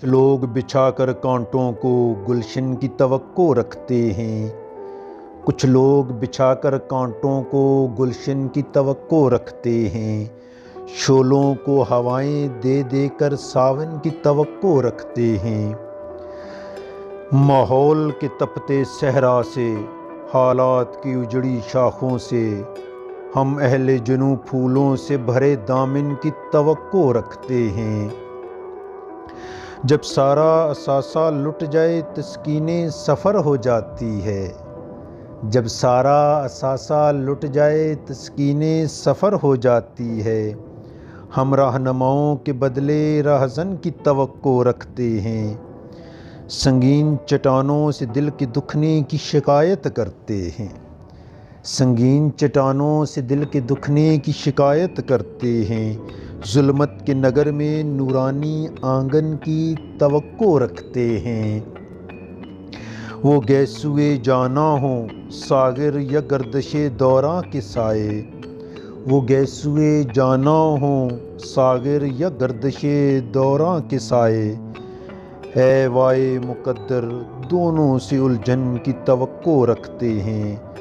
लोग बिछाकर कांटों को गुलशन की तवक्को रखते हैं। कुछ लोग बिछाकर कांटों को गुलशन की तवक्को रखते हैं। शोलों को हवाएं दे देकर सावन की तवक्को रखते हैं। माहौल के तपते सहरा से, हालात की उजड़ी शाखों से, हम अहले जुनू फूलों से भरे दामन की तवक्को रखते हैं। जब सारा असासा लुट जाए तस्कीने सफ़र हो जाती है। जब सारा असासा लुट जाए तस्कीने सफ़र हो जाती है। हम रहनुमाओं के बदले रहज़न की तवक्को रखते हैं। संगीन चट्टानों से दिल के दुखने की शिकायत करते हैं। संगीन चट्टानों से दिल के दुखने की शिकायत करते हैं। जुल्मत के नगर में नूरानी आंगन की तवक्को रखते हैं। वो गैसुए जाना हो सागर या गर्दशे दौरा के साए। वो गैसुए जाना हो सागर या गर्दशे दौरा के साए। है वाए मुकद्दर दोनों से उलझन की तवक्को रखते हैं।